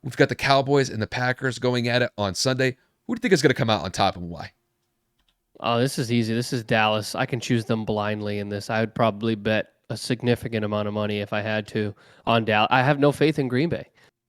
We've got the Cowboys and the Packers going at it on Sunday. Who do you think is going to come out on top and why? Oh, this is easy. This is Dallas. I can choose them blindly in this. I would probably bet a significant amount of money if I had to on Dallas. I have no faith in Green Bay.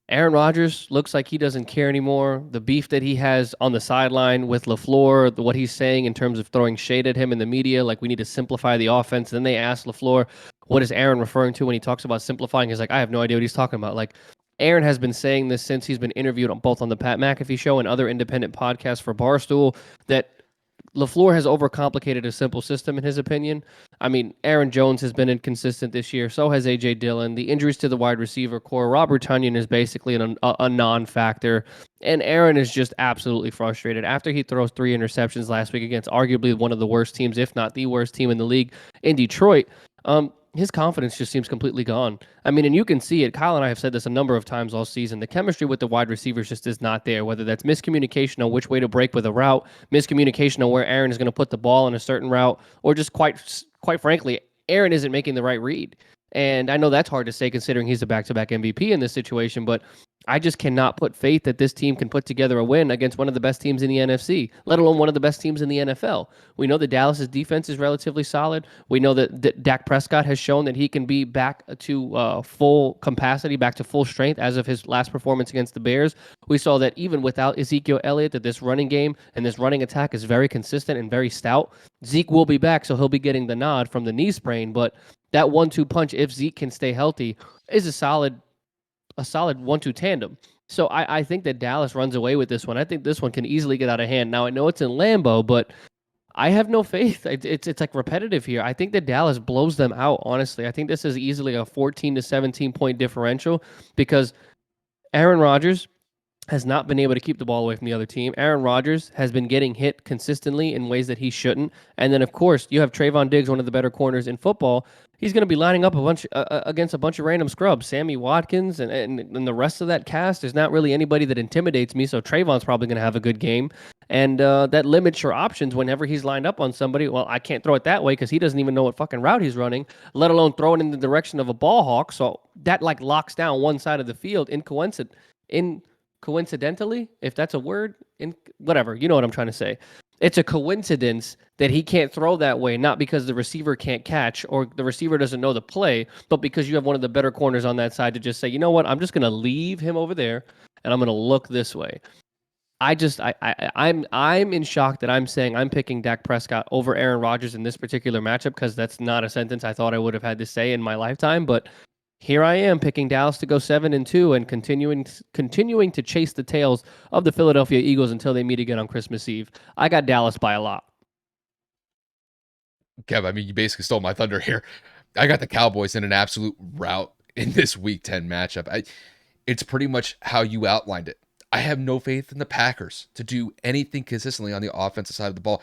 Aaron Rodgers looks like he doesn't care anymore. The beef that he has on the sideline with LaFleur, what he's saying in terms of throwing shade at him in the media, like we need to simplify the offense. Then they ask LaFleur, what is Aaron referring to when he talks about simplifying? He's like, I have no idea what he's talking about. Like, Aaron has been saying this since he's been interviewed on both on the Pat McAfee show and other independent podcasts for Barstool that LaFleur has overcomplicated a simple system, in his opinion. I mean, Aaron Jones has been inconsistent this year. So has A.J. Dillon. The injuries to the wide receiver core. Robert Tonyan is basically a non-factor. And Aaron is just absolutely frustrated. After he throws 3 interceptions last week against arguably one of the worst teams, if not the worst team in the league in Detroit, his confidence just seems completely gone. I mean, and you can see it. Kyle and I have said this a number of times all season. The chemistry with the wide receivers just is not there, whether that's miscommunication on which way to break with a route, miscommunication on where Aaron is going to put the ball in a certain route, or just quite frankly, Aaron isn't making the right read. And I know that's hard to say considering he's a back-to-back MVP in this situation, but I just cannot put faith that this team can put together a win against one of the best teams in the NFC, let alone one of the best teams in the NFL. We know that Dallas's defense is relatively solid. We know that Dak Prescott has shown that he can be back to full capacity, back to full strength as of his last performance against the Bears. We saw that even without Ezekiel Elliott, that this running game and this running attack is very consistent and very stout. Zeke will be back, so he'll be getting the nod from the knee sprain, but that 1-2 punch, if Zeke can stay healthy, is a solid 1-2 tandem. So I think that Dallas runs away with this one. I think this one can easily get out of hand. Now, I know it's in Lambeau, but I have no faith. It's like repetitive here. I think that Dallas blows them out, honestly. I think this is easily a 14 to 17 point differential because Aaron Rodgers has not been able to keep the ball away from the other team. Aaron Rodgers has been getting hit consistently in ways that he shouldn't. And then, of course, you have Trayvon Diggs, one of the better corners in football. He's going to be lining up against a bunch of random scrubs. Sammy Watkins and the rest of that cast. There's not really anybody that intimidates me, so Trayvon's probably going to have a good game. And that limits your options whenever he's lined up on somebody. Well, I can't throw it that way because he doesn't even know what fucking route he's running, let alone throw it in the direction of a ball hawk. So that like locks down one side of the field coincidentally, if that's a word, in whatever, you know what I'm trying to say. It's a coincidence that he can't throw that way, not because the receiver can't catch or the receiver doesn't know the play, but because you have one of the better corners on that side to just say, you know what, I'm just going to leave him over there and I'm going to look this way. I'm in shock that I'm saying I'm picking Dak Prescott over Aaron Rodgers in this particular matchup because that's not a sentence I thought I would have had to say in my lifetime, but here I am picking Dallas to go 7-2 and continuing to chase the tails of the Philadelphia Eagles until they meet again on Christmas Eve. I got Dallas by a lot. Kev, I mean, you basically stole my thunder here. I got the Cowboys in an absolute rout in this Week 10 matchup. It's pretty much how you outlined it. I have no faith in the Packers to do anything consistently on the offensive side of the ball.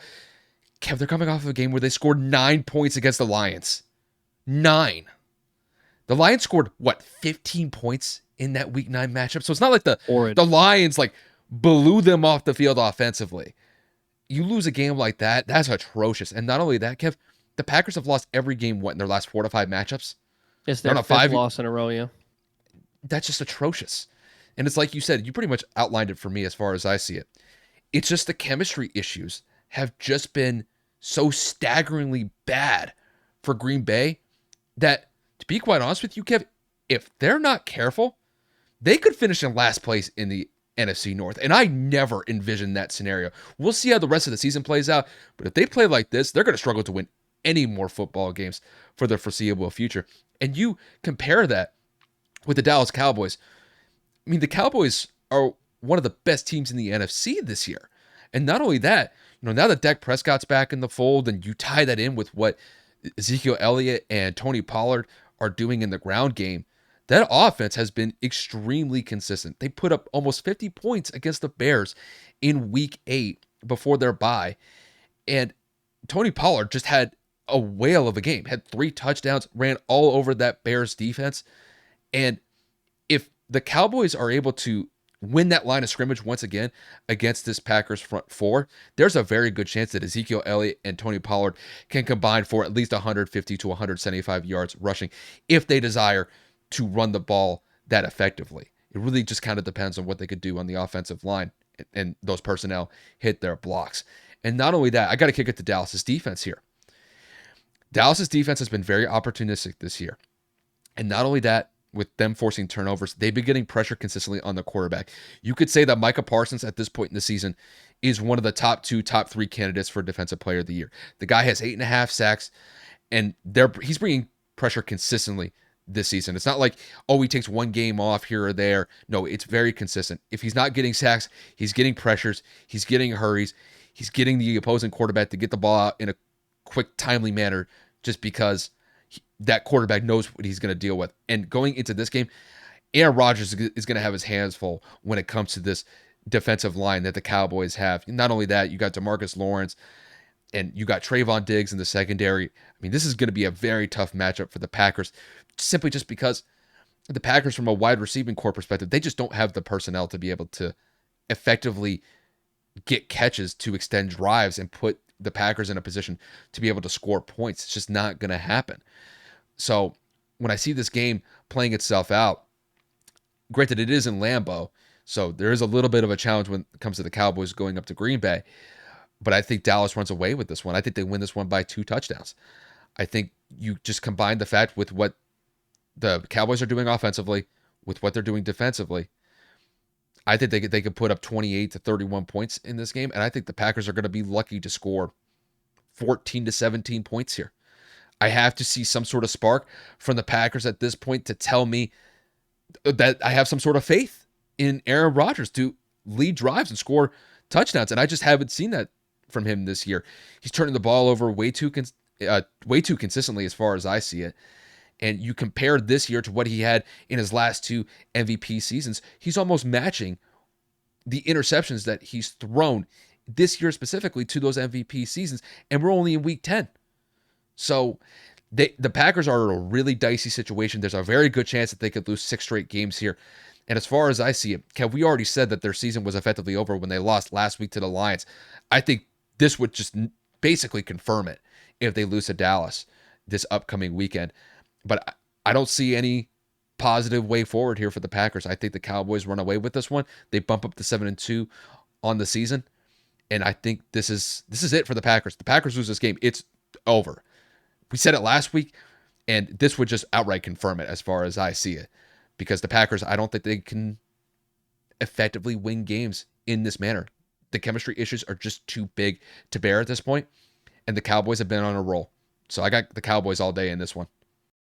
Kev, they're coming off of a game where they scored 9 points against the Lions. 9. The Lions scored, 15 points in that Week 9 matchup? So it's not like the Lions blew them off the field offensively. You lose a game like that, that's atrocious. And not only that, Kev, the Packers have lost every game, in their last 4 to 5 matchups? It's their fifth loss in a row, yeah. That's just atrocious. And it's like you said, you pretty much outlined it for me as far as I see it. It's just the chemistry issues have just been so staggeringly bad for Green Bay that, to be quite honest with you, Kev, if they're not careful, they could finish in last place in the NFC North. And I never envisioned that scenario. We'll see how the rest of the season plays out. But if they play like this, they're going to struggle to win any more football games for the foreseeable future. And you compare that with the Dallas Cowboys. I mean, the Cowboys are one of the best teams in the NFC this year. And not only that, now that Dak Prescott's back in the fold and you tie that in with what Ezekiel Elliott and Tony Pollard are doing in the ground game, that offense has been extremely consistent. They put up almost 50 points against the Bears in Week 8 before their bye. And Tony Pollard just had a whale of a game, had 3 touchdowns, ran all over that Bears defense. And if the Cowboys are able to win that line of scrimmage once again against this Packers front 4, there's a very good chance that Ezekiel Elliott and Tony Pollard can combine for at least 150 to 175 yards rushing if they desire to run the ball that effectively. It really just kind of depends on what they could do on the offensive line and those personnel hit their blocks. And not only that, I got to kick it to Dallas's defense here. Dallas's defense has been very opportunistic this year. And not only that, with them forcing turnovers, they've been getting pressure consistently on the quarterback. You could say that Micah Parsons at this point in the season is one of the top 2, top 3 candidates for Defensive Player of the Year. The guy has 8.5 sacks, and he's bringing pressure consistently this season. It's not like, oh, he takes one game off here or there. No, it's very consistent. If he's not getting sacks, he's getting pressures, he's getting hurries, he's getting the opposing quarterback to get the ball out in a quick, timely manner just because that quarterback knows what he's going to deal with. And going into this game, Aaron Rodgers is going to have his hands full when it comes to this defensive line that the Cowboys have. Not only that, you got DeMarcus Lawrence and you got Trayvon Diggs in the secondary. I mean, this is going to be a very tough matchup for the Packers, simply just because the Packers, from a wide receiving core perspective, they just don't have the personnel to be able to effectively get catches to extend drives and put the Packers in a position to be able to score points. It's just not going to happen. So when I see this game playing itself out, granted it is in Lambeau, so there is a little bit of a challenge when it comes to the Cowboys going up to Green Bay, but I think Dallas runs away with this one. I think they win this one by 2 touchdowns. I think you just combine the fact with what the Cowboys are doing offensively with what they're doing defensively. I think they could put up 28 to 31 points in this game, and I think the Packers are going to be lucky to score 14 to 17 points here. I have to see some sort of spark from the Packers at this point to tell me that I have some sort of faith in Aaron Rodgers to lead drives and score touchdowns, and I just haven't seen that from him this year. He's turning the ball over way too consistently as far as I see it. And you compare this year to what he had in his last 2 MVP seasons, he's almost matching the interceptions that he's thrown this year specifically to those MVP seasons, and we're only in week 10. So the Packers are in a really dicey situation. There's a very good chance that they could lose 6 straight games here. And as far as I see it, Kev, we already said that their season was effectively over when they lost last week to the Lions. I think this would just basically confirm it if they lose to Dallas this upcoming weekend. But I don't see any positive way forward here for the Packers. I think the Cowboys run away with this one. They bump up to 7-2 on the season. And I think this is it for the Packers. The Packers lose this game, it's over. We said it last week, and this would just outright confirm it as far as I see it. Because the Packers, I don't think they can effectively win games in this manner. The chemistry issues are just too big to bear at this point, and the Cowboys have been on a roll. So I got the Cowboys all day in this one.